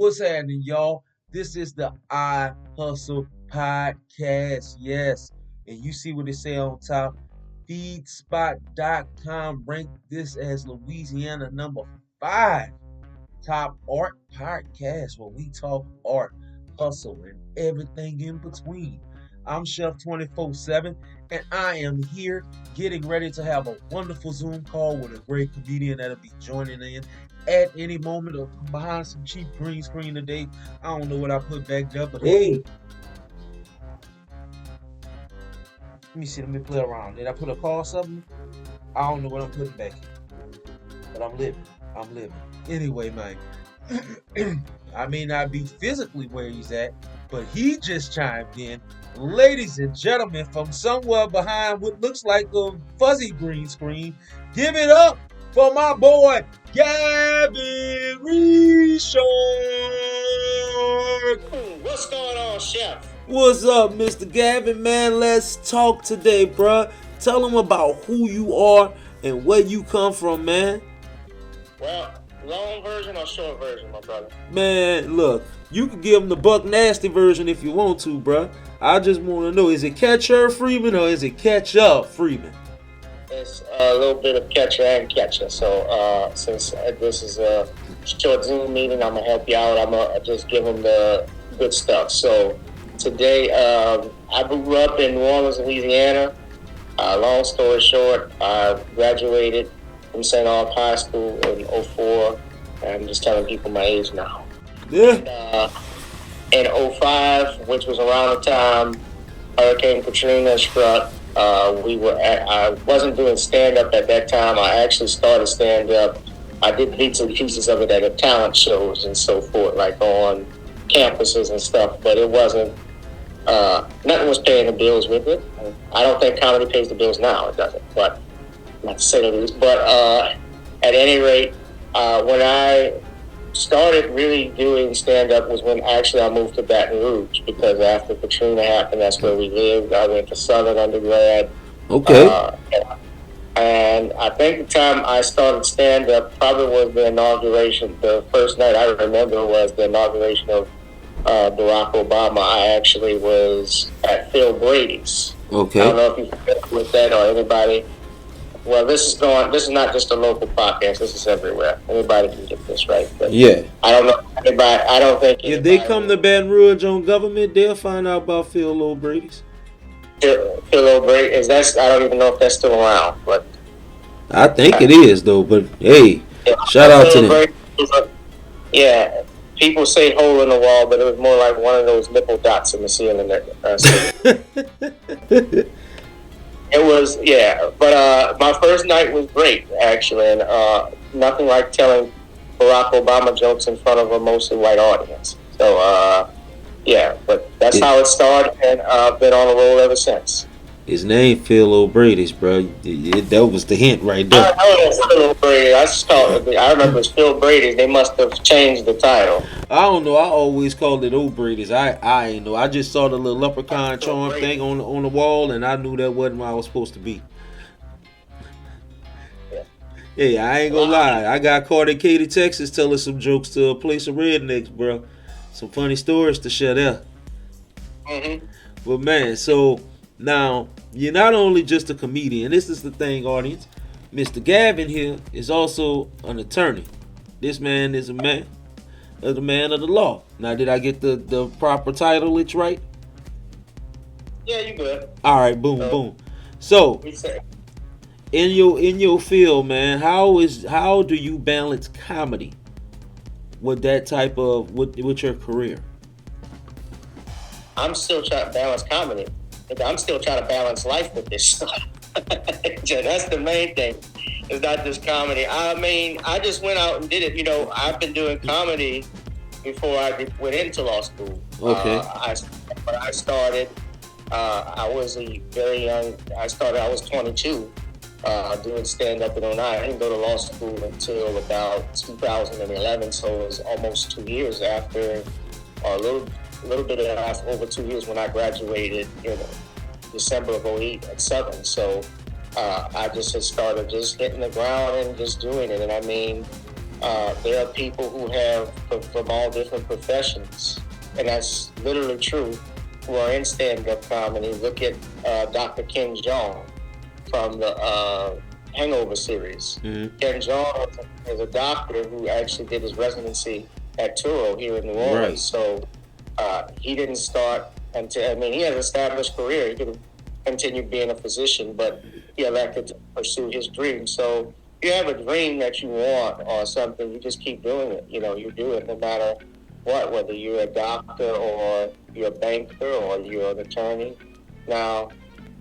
What's happening, y'all? This is the I Hustle Podcast. Yes. And you see what it say on top. Feedspot.com ranked this as Louisiana number 5 top art podcast where we talk art, hustle, and everything in between. I'm Chef 24/7, and I am here getting ready to have a wonderful Zoom call with a great comedian that'll be joining in at any moment or behind some cheap green screen today. I don't know what I put back there, but hey, let me see, let me play around. Did I put a call something? I don't know what I'm putting back in, but I'm living. I'm living. Anyway, man. I may not be physically where he's at, but he just chimed in. Ladies and gentlemen, from somewhere behind what looks like a fuzzy green screen, give it up for my boy, Gavin Richard. What's going on, Chef? What's up, Mr. Gavin, man? Let's talk today, bruh. Tell them about who you are and where you come from, man. Well, long version or short version, my brother? Man, look, you can give him the Buck Nasty version if you want to, bruh. I just want to know, is it Catcher Freeman or is it Catch Up Freeman? It's a little bit of catcher and catcher. So since this is a short Zoom meeting, I'm going to help you out. I'm going to just give them the good stuff. So today, I grew up in New Orleans, Louisiana. Long story short, I graduated from St. Aug High School in '04. I'm just telling people my age now. Yeah. And, in '05, which was around the time Hurricane Katrina struck, I wasn't doing stand-up at that time. I actually started stand-up. I did bits and pieces of it at talent shows and so forth, like on campuses and stuff, but it wasn't, nothing was paying the bills with it. I don't think comedy pays the bills now. It doesn't, but not to say the least. But at any rate, when I started really doing stand-up was when actually I moved to Baton Rouge, because after Katrina happened, that's where we lived. I went to Southern undergrad. Okay. And I think the time I started stand-up probably was the inauguration. The first night I remember was the inauguration of Barack Obama. I actually was at Phil Brady's. Okay. I don't know if you're familiar with that or anybody. Well, this is not just a local podcast. This is everywhere. Anybody can get this, right? But Yeah. I don't know anybody. I don't think If they come to Baton Rouge on government, they'll find out about Phil O'Brady's. Phil O'Brady is that. I don't even know if that's still around, but I think it is though. But hey, shout out to them. Yeah, people say hole in the wall, but it was more like one of those nipple dots in the ceiling. It was, yeah, but my first night was great, actually, and nothing like telling Barack Obama jokes in front of a mostly white audience. So, yeah, but that's how it started, and I've been on a roll ever since. His name Phil O'Brady's, bro. That was the hint right there. I know it's Phil O'Brady. I remember it's Phil Brady's. They must have changed the title. I don't know. I always called it O'Brady's. I ain't know. I just saw the little leprechaun charm thing on the wall, and I knew that wasn't what I was supposed to be. Yeah. Hey, I ain't gonna lie. I got caught in Katy, Texas, telling some jokes to a place of rednecks, bro. Some funny stories to share there. Mm-hmm. But man, so now you're not only just a comedian. This is the thing, audience. Mr. Gavin here is also an attorney. This man is a man of the law. Now, did I get the proper title? It's right. Yeah, you good. All right, boom. So, in your field, man, how do you balance comedy with that type of with your career? I'm still trying to balance comedy. I'm still trying to balance life with this stuff. That's the main thing. It's not just comedy. I mean, I just went out and did it. You know, I've been doing comedy before I went into law school. Okay. When I started, I was very young. I was 22 doing stand-up in '09. I didn't go to law school until about 2011, so it was almost 2 years after, or a little bit after, over 2 years when I graduated in December of '08 at Southern. So I just had started just hitting the ground and just doing it. And I mean, There are people who have from all different professions, and that's literally true, who are in stand-up comedy. Look at Dr. Ken Jeong from the Hangover series. Mm-hmm. Ken Jeong is a doctor who actually did his residency at Turo here in New Orleans. Right. So he didn't start until, I mean, he has an established career. He could have continued being a physician, but he elected to pursue his dream. So if you have a dream that you want or something, you just keep doing it. You know, you do it no matter what, whether you're a doctor or you're a banker or you're an attorney. Now,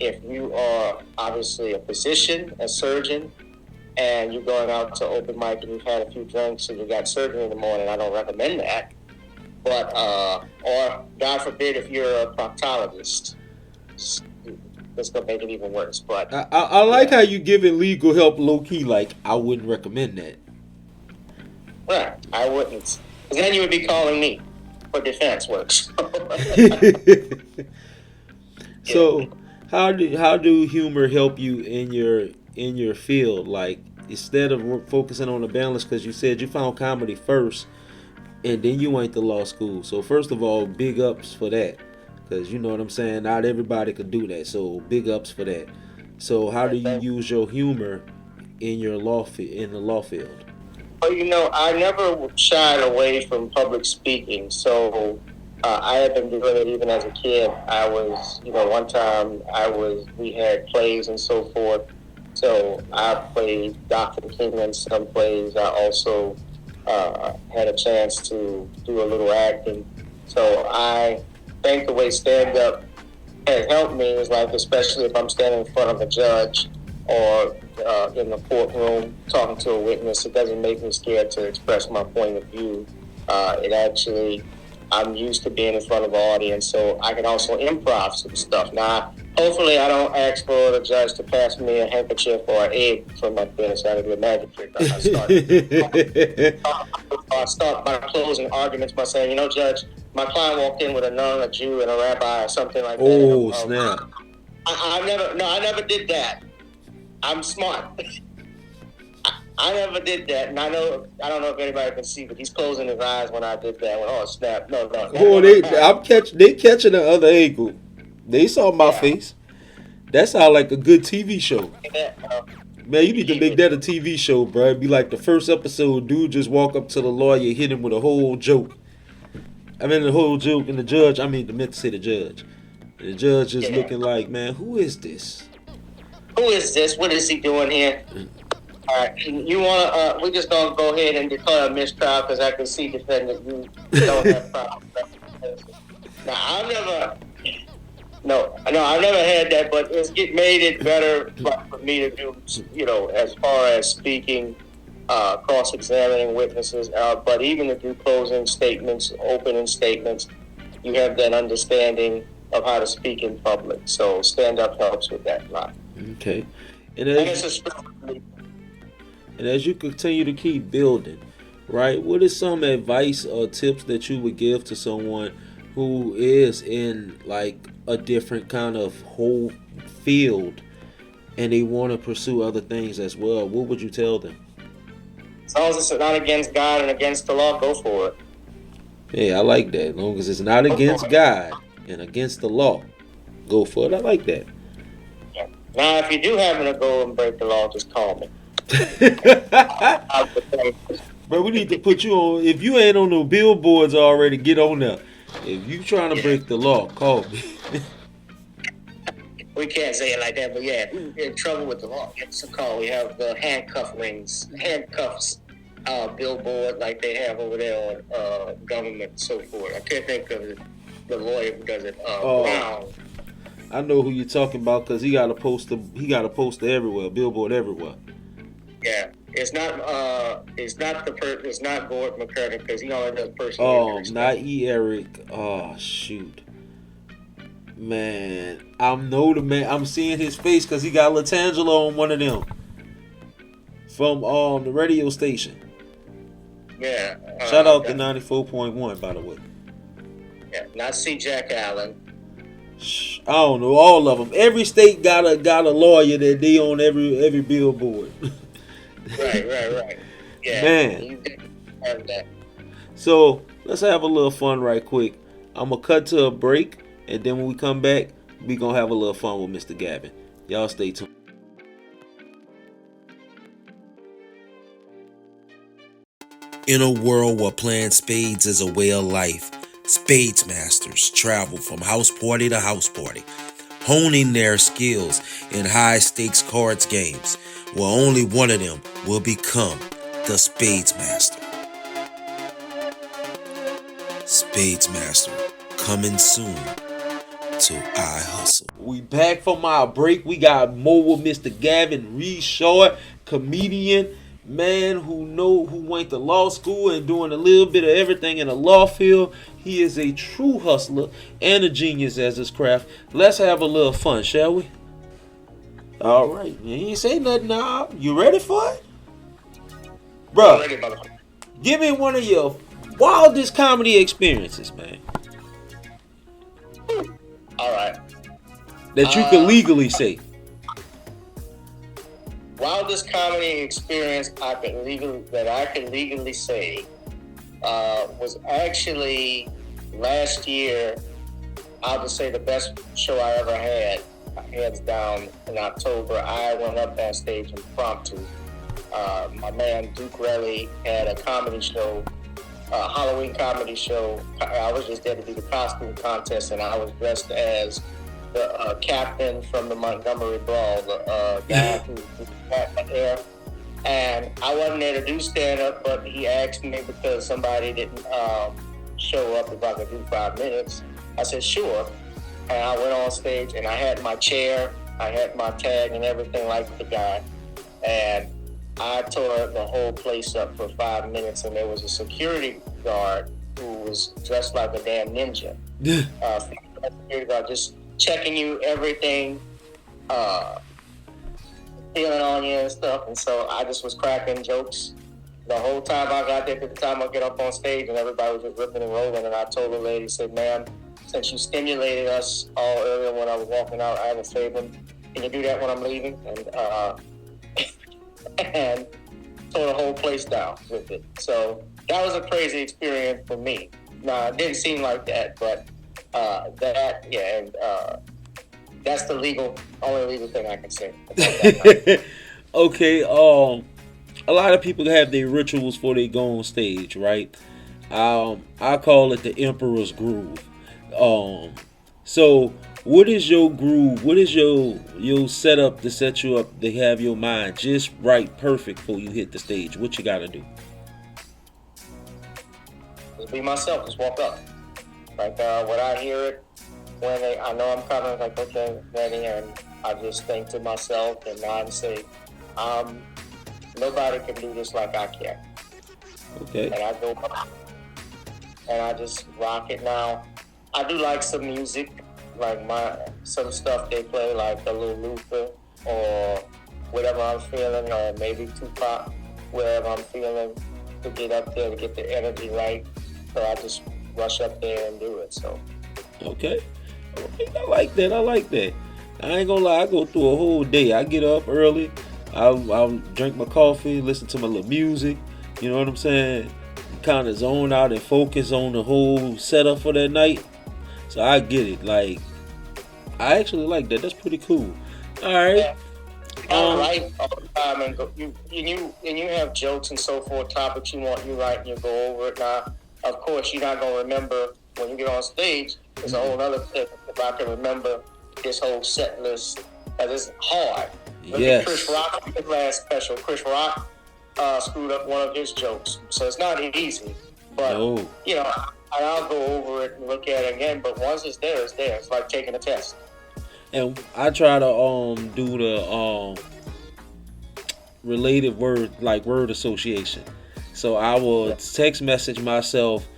if you are obviously a physician, a surgeon, and you're going out to open mic and you've had a few drinks and you got surgery in the morning, I don't recommend that. But, or God forbid, if you're a proctologist, that's going to make it even worse. But I like how you giving legal help low key. Like, I wouldn't recommend that. Right, I wouldn't. Because then you would be calling me for defense work. So, how do humor help you in your field? Like, instead of focusing on the balance, because you said you found comedy first, and then you went to law school. So first of all, big ups for that, because you know what I'm saying. Not everybody could do that. So big ups for that. So how do you use your humor in your in the law field? Well, you know, I never shied away from public speaking. So I had been doing it even as a kid. I was, you know, one time we had plays and so forth. So I played Dr. King in some plays. I also had a chance to do a little acting. So I think the way stand-up has helped me is like, especially if I'm standing in front of a judge or in the courtroom talking to a witness, it doesn't make me scared to express my point of view. It actually, I'm used to being in front of an audience, so I can also improv some stuff. Now, hopefully I don't ask for the judge to pass me a handkerchief or an egg from my penis out of the magic trick. I start by closing arguments by saying, you know, Judge, my client walked in with a nun, a Jew, and a rabbi or something like that. Oh, snap. I never did that. I'm smart. I never did that, and I don't know if anybody can see, but he's closing his eyes when I did that. Oh, snap! No. Oh, they catching the other angle. They saw my face. That sounds like a good TV show. Man, you need to make that a TV show, bro. It'd be like the first episode, dude just walk up to the lawyer, hit him with a whole joke. I mean, the whole joke, and the judge, meant to say the judge. And the judge is looking like, man, who is this? Who is this? What is he doing here? All right, you want to? We're just gonna go ahead and declare a mistrial because I can see defendant you don't have problems. Now I've never had that, but it's made it better for me to do, you know, as far as speaking, cross-examining witnesses, but even to do closing statements, opening statements, you have that understanding of how to speak in public. So stand-up helps with that a lot. Okay, and as you continue to keep building, right, what is some advice or tips that you would give to someone who is in like a different kind of whole field and they want to pursue other things as well? What would you tell them? As long as it's not against God and against the law, go for it. Yeah, I like that. As long as it's not against God and against the law, go for it. I like that. Yeah. Now, if you do happen to go and break the law, just call me. Bro, we need to put you on. If you ain't on no billboards already, get on there. If you trying to break the law, call me. We can't say it like that, but yeah, if you're in trouble with the law, give us a call. We have the handcuffs, billboard like they have over there on government and so forth. I can't think of the lawyer who does it. Brown. I know who you're talking about because he got a poster. He got a poster everywhere, billboard everywhere. Yeah, it's not Gord McCurdy because he only does personal. Oh, not Eric. Oh shoot, man, I'm seeing his face because he got Latangelo on one of them from the radio station. Yeah. Shout out to 94.1, by the way. Yeah, not C. Jack Allen. I don't know, all of them. Every state got a lawyer that they on every billboard. Right. Yeah, Man. you did have that. So let's have a little fun right quick. I'm gonna cut to a break, and then when we come back, we gonna have a little fun with Mr. Gavin. Y'all stay tuned. In a world where playing spades is a way of life, spades masters travel from house party to house party, honing their skills in high stakes cards games, where only one of them will become the spades master. Spades Master, coming soon to iHustle. We back from our break. We got more with Mr. Gavin Reshort, comedian, man who went to law school and doing a little bit of everything in the law field. He is a true hustler and a genius as his craft. Let's have a little fun, shall we? All right. You ain't say nothing now. You ready for it? Bro, give me one of your wildest comedy experiences, man. All right. That you could legally say. Wildest comedy experience I can legally say was actually last year. I'll just say the best show I ever had, hands down. In October, I went up on stage impromptu. My man Duke Relly had a comedy show. Halloween comedy show. I was just there to do the costume contest, and I was dressed as the captain from the Montgomery Brawl, the guy who had my hair. And I wasn't there to do stand-up, but he asked me because somebody didn't show up if I could do 5 minutes. I said, sure. And I went on stage, and I had my chair, I had my tag and everything like the guy. And I tore the whole place up for 5 minutes, and there was a security guard who was dressed like a damn ninja. Security guard just checking you, everything, feeling on you and stuff. And so I just was cracking jokes the whole time I got there to the time I get up on stage, and everybody was just ripping and rolling. And I told the lady, said, ma'am, since you stimulated us all earlier when I was walking out, I have a favor. Can you do that when I'm leaving? And tore the whole place down with it. So that was a crazy experience for me. Now, it didn't seem like that, but that's the only legal thing I can say about that. Okay, a lot of people have their rituals before they go on stage, right? I call it the Emperor's Groove. So what is your groove? What is your setup to set you up to have your mind just right, perfect before you hit the stage? What you gotta do? Just be myself. Just walk up. Like when I hear it, I know I'm coming, like, okay, ready, and I just think to myself and nod and say, nobody can do this like I can. Okay. And I go up and I just rock it. Now, I do like some music. Like some stuff they play, like a little Luther or whatever I'm feeling, or maybe Tupac, wherever I'm feeling, to get up there to get the energy right. So I just rush up there and do it. So. Okay, I like that. I ain't gonna lie, I go through a whole day. I get up early, I'll drink my coffee, listen to my little music. You know what I'm saying? Kind of zone out and focus on the whole setup for that night. So I get it. Like, I actually like that. That's pretty cool. All right. Yeah. I write all the time, and you have jokes and so forth, topics you write, and you go over it. Now, of course, you're not gonna remember when you get on stage. It's a whole other thing if I can remember this whole set list. Because it's hard. Look at Chris Rock, his last special. Chris Rock screwed up one of his jokes, so it's not easy. But you know. I'll go over it and look at it again, but once it's there, it's there. It's like taking a test. And I try to do the related word association. So I will text message myself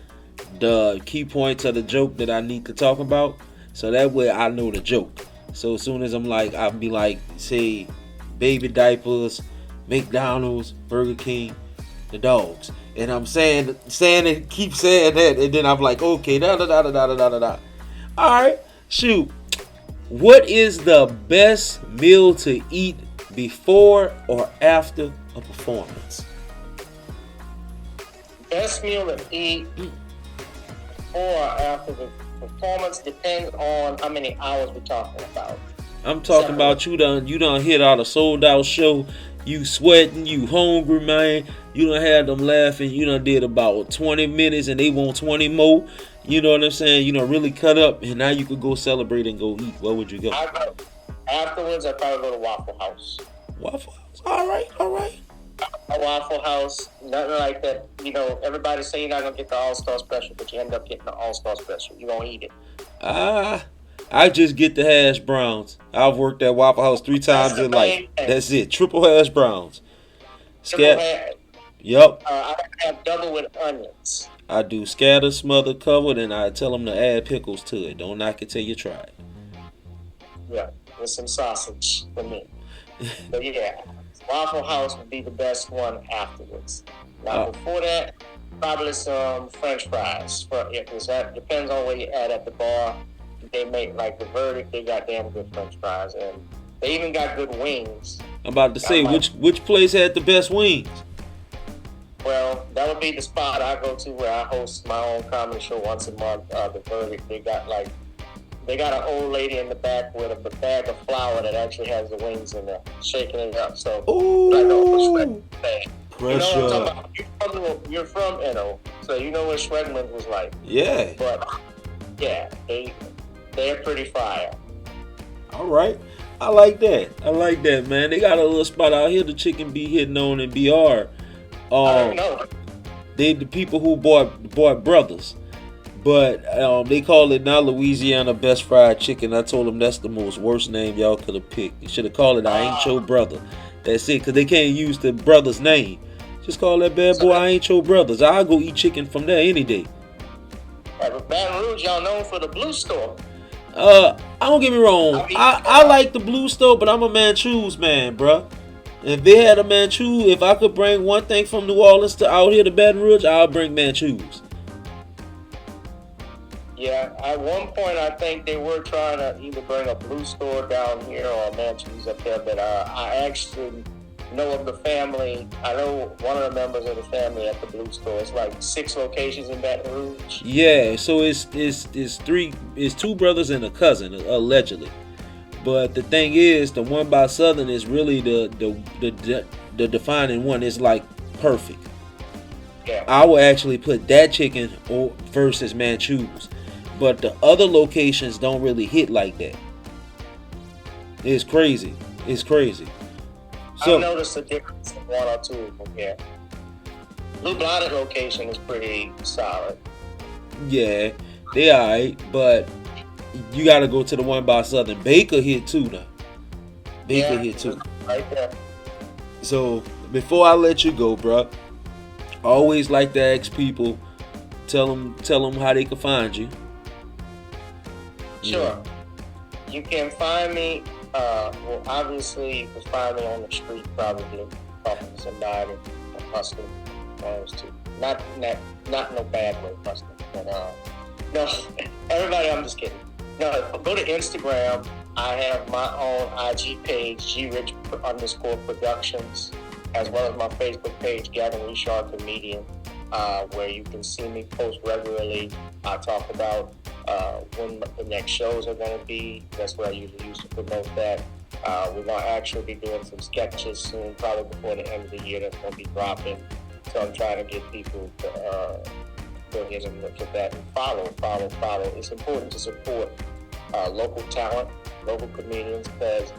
the key points of the joke that I need to talk about, so that way I know the joke. So as soon as I'll be like, say, baby diapers, McDonald's, Burger King, the dogs. And I'm saying it, keep saying that, and then I'm like, okay, da da da da da da da da. All right, shoot. What is the best meal to eat before or after a performance? best meal to eat before or after the performance depends on how many hours we're talking about. I'm talking about you done hit out a sold out show. You sweating, you hungry, man. You done had them laughing. You done did about 20 minutes and they want 20 more. You know what I'm saying? You done really cut up and now you could go celebrate and go eat. Where would you go? Afterwards, I'd probably go to Waffle House. Waffle House? All right. A Waffle House, nothing like that. You know, everybody say you're not going to get the All-Star Special, but you end up getting the All-Star Special. You don't eat it. I just get the hash browns. I've worked at Waffle House 3 times in life. That's it. Triple hash browns. Yup. I have double with onions. I do scatter, smother, covered, and I tell them to add pickles to it. Don't knock it till you try it. Yeah, with some sausage for me. But yeah, Waffle House would be the best one afterwards. Now before that, probably some French fries. Because that depends on where you're at the bar. They make like the Verdict. They got damn good French fries, and they even got good wings. I'm about to say which place had the best wings. Well, that would be the spot I go to where I host my own comedy show once a month. The Verdict. They got an old lady in the back with a bag of flour that actually has the wings in there, shaking it up. So I know pressure. You know what I'm talking about? You're from NO, so you know what Schwegman's was like. Yeah. But yeah, they're pretty fire. All right. I like that, man. They got a little spot out here the chicken be hitting on in BR. I don't know. They the people who bought Brothers. But they call it now Louisiana Best Fried Chicken. I told them that's the most worst name y'all could have picked. You should have called it I Ain't Your Brother. That's it, because they can't use the brother's name. Just call that bad boy I Ain't Your Brothers. I'll go eat chicken from there any day. But Baton Rouge, y'all known for the Blue Store. Don't get me wrong. I like the Blue Store, but I'm a Manchus man, bruh. If they had a Manchu, if I could bring one thing from New Orleans to out here to Baton Rouge, I'll bring Manchus. Yeah, at one point I think they were trying to either bring a Blue Store down here or a Manchus up there, but I actually know of the family. I know one of the members of the family at the Blue Store. It's like 6 locations in Baton Rouge. Yeah, so it's 2 brothers and a cousin, allegedly. But the thing is, the one by Southern is really the defining one. It's like perfect. Yeah. I would actually put that chicken versus Manchus. But the other locations don't really hit like that. It's crazy. So, I noticed a difference in 1 or 2 of them, yeah. Blue Blotted location is pretty solid. Yeah, they alright, but you gotta go to the one by Southern. Baker hit too now. Baker hit too. Right there. So before I let you go, bro, I always like to ask people, tell them how they can find you. Sure. Yeah. You can find me. Well, obviously, you can find me on the street, probably talking to somebody, hustling. Not no bad way hustling, but no, everybody. I'm just kidding. No, go to Instagram. I have my own IG page, GRich _productions, as well as my Facebook page, Gavin Richard Comedian, where you can see me post regularly. I talk about when the next shows are going to be. That's what I usually use to promote that. We're going to actually be doing some sketches soon, probably before the end of the year, that's going to be dropping. So I'm trying to get people to go ahead and look at that and follow. It's important to support local talent, local comedians, because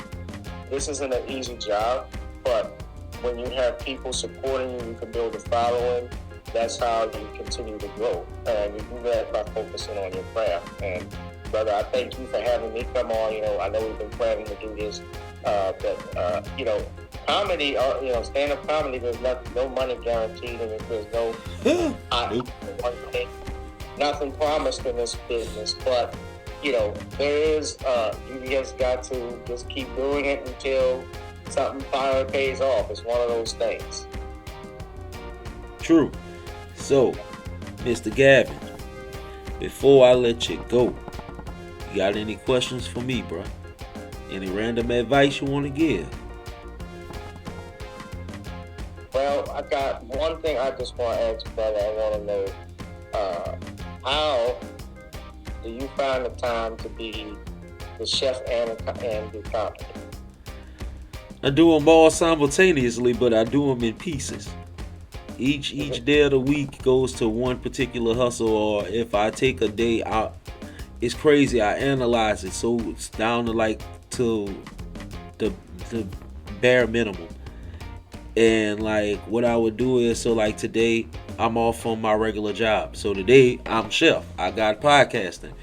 this isn't an easy job, but when you have people supporting you, you can build a following. That's how you continue to grow. And you do that by focusing on your craft. And brother, I thank you for having me come on. I know we've been planning to do this, but comedy, stand-up comedy, there's no money guaranteed, and there's nothing promised in this business. But there is. You just got to just keep doing it until something finally pays off. It's one of those things. True. So, Mr. Gavin, before I let you go, you got any questions for me, bro? Any random advice you want to give? Well, I got one thing I just want to ask, brother. I want to know how do you find the time to be the chef and do comedy? I do them all simultaneously, but I do them in pieces. Each day of the week goes to one particular hustle, or if I take a day out, it's crazy. I analyze it, so it's down to like to the bare minimum. And like what I would do is, so like today I'm off on my regular job, so today I'm chef. I got podcasting.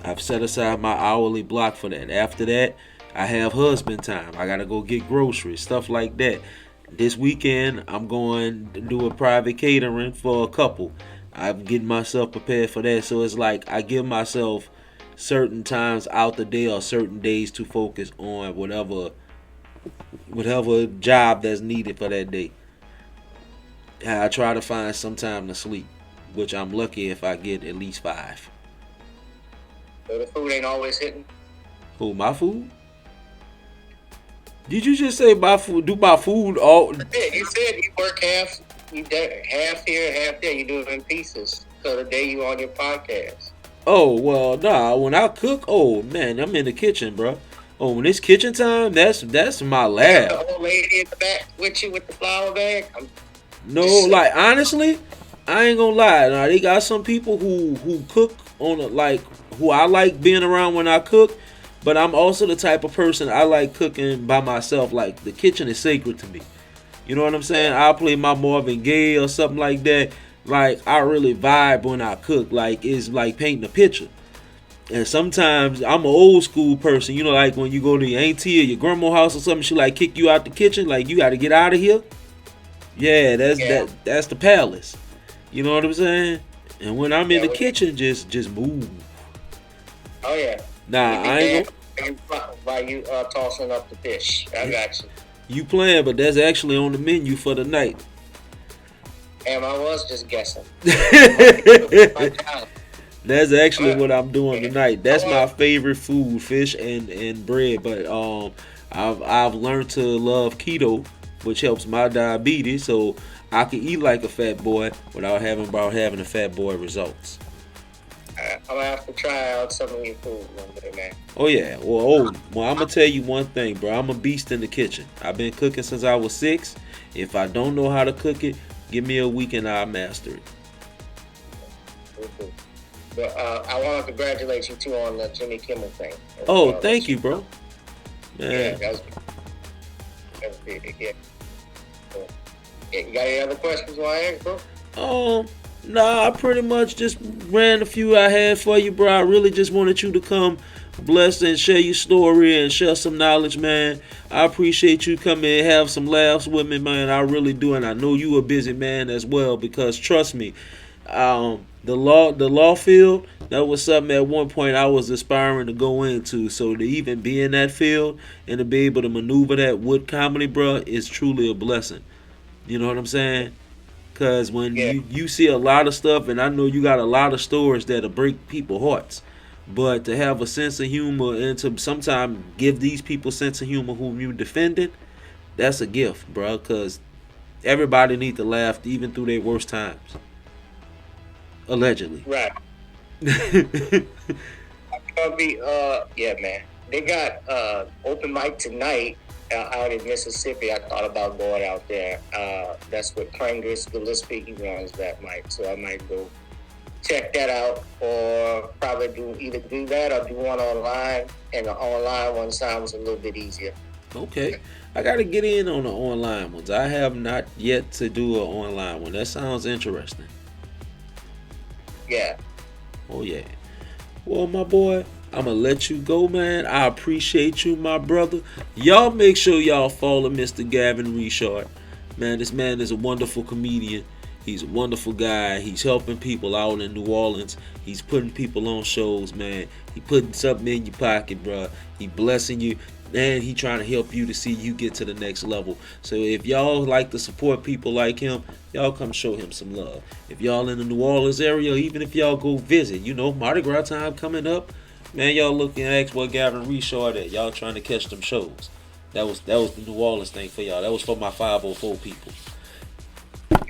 I've set aside my hourly block for that. After that, I have husband time. I gotta go get groceries, stuff like that. This weekend, I'm going to do a private catering for a couple. I'm getting myself prepared for that. So it's like I give myself certain times out the day or certain days to focus on whatever job that's needed for that day. And I try to find some time to sleep, which I'm lucky if I get at least 5. So the food ain't always hitting? Who, my food? Did you just say my food? Do my food all? Yeah, you said you work half here, half there. You do it in pieces. So the day you on your podcast. Oh well, nah. When I cook, oh man, I'm in the kitchen, bro. Oh, when it's kitchen time, that's my lab. The old lady in the back with you with the flour bag. No, like honestly, I ain't gonna lie. Now they got some people who cook on a, like who I like being around when I cook. But I'm also the type of person I like cooking by myself. Like the kitchen is sacred to me. You know what I'm saying? I'll play my Marvin Gaye or something like that. Like I really vibe when I cook. Like it's like painting a picture. And sometimes I'm an old school person. You know, like when you go to your auntie or your grandma's house or something, she like kick you out the kitchen. Like you got to get out of here. Yeah, that's the palace. You know what I'm saying? And when I'm in the kitchen, just move. Oh yeah. Nah, I ain't while you tossing up the fish. I got you. You playing, but that's actually on the menu for the night. And I was just guessing. That's actually what I'm doing tonight. That's my favorite food, fish and bread. But I've learned to love keto, which helps my diabetes, so I can eat like a fat boy without having a fat boy results. I'm gonna have to try out some of your food one day, man. Oh yeah, well I'm gonna tell you one thing, bro. I'm a beast in the kitchen. I've been cooking since I was 6. If I don't know how to cook it, give me a week and I'll master it. But I want to congratulate you too on the Jimmy Kimmel thing. Oh, thank you, bro. Man. Yeah, that was big. Yeah. You got any other questions while I ask, bro? Nah, I pretty much just ran a few I had for you, bro. I really just wanted you to come bless and share your story and share some knowledge, man. I appreciate you coming and have some laughs with me, man. I really do, and I know you a busy man as well, because trust me, the law field, that was something at one point I was aspiring to go into. So to even be in that field and to be able to maneuver that with comedy, bro, is truly a blessing. You know what I'm saying? Because when you see a lot of stuff, and I know you got a lot of stories that'll break people's hearts, but to have a sense of humor and to sometimes give these people sense of humor whom you defended, that's a gift, bro. Because everybody need to laugh even through their worst times. Allegedly. Right. I'm gonna be yeah, man. They got open mic tonight out in Mississippi. I thought about going out there. That's with Krangus Gillespie. He runs that mic, so I might go check that out, or probably either do that or do one online. And the online one sounds a little bit easier. Okay, I gotta get in on the online ones. I have not yet to do an online one. That sounds interesting. Yeah. Oh yeah. Well, my boy, I'm gonna let you go, man. I appreciate you, my brother. Y'all make sure y'all follow Mr. Gavin Richard. Man, this man is a wonderful comedian. He's a wonderful guy. He's helping people out in New Orleans. He's putting people on shows, man. He putting something in your pocket, bro. He blessing you. And he trying to help you to see you get to the next level. So if y'all like to support people like him, y'all come show him some love. If y'all in the New Orleans area, even if y'all go visit, you know, Mardi Gras time coming up, man, y'all look and ask what Gavin Richard at. Y'all trying to catch them shows. That was the New Orleans thing for y'all. That was for my 504 people.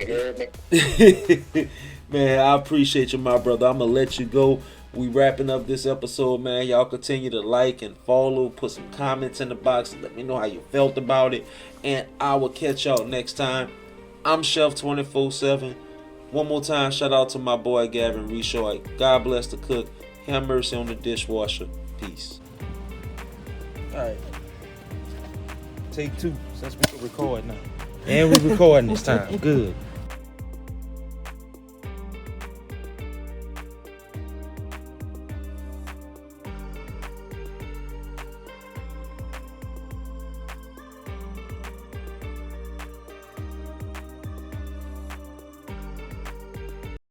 You heard me? Man, I appreciate you, my brother. I'm gonna let you go. We wrapping up this episode, man. Y'all continue to like and follow, put some comments in the box, let me know how you felt about it, and I will catch y'all next time. I'm Chef 24/7. One more time, shout out to my boy Gavin Reshoy. God bless the cook. Have mercy on the dishwasher. Peace. All right. Take 2, since we can record now. And we recording this time. Good.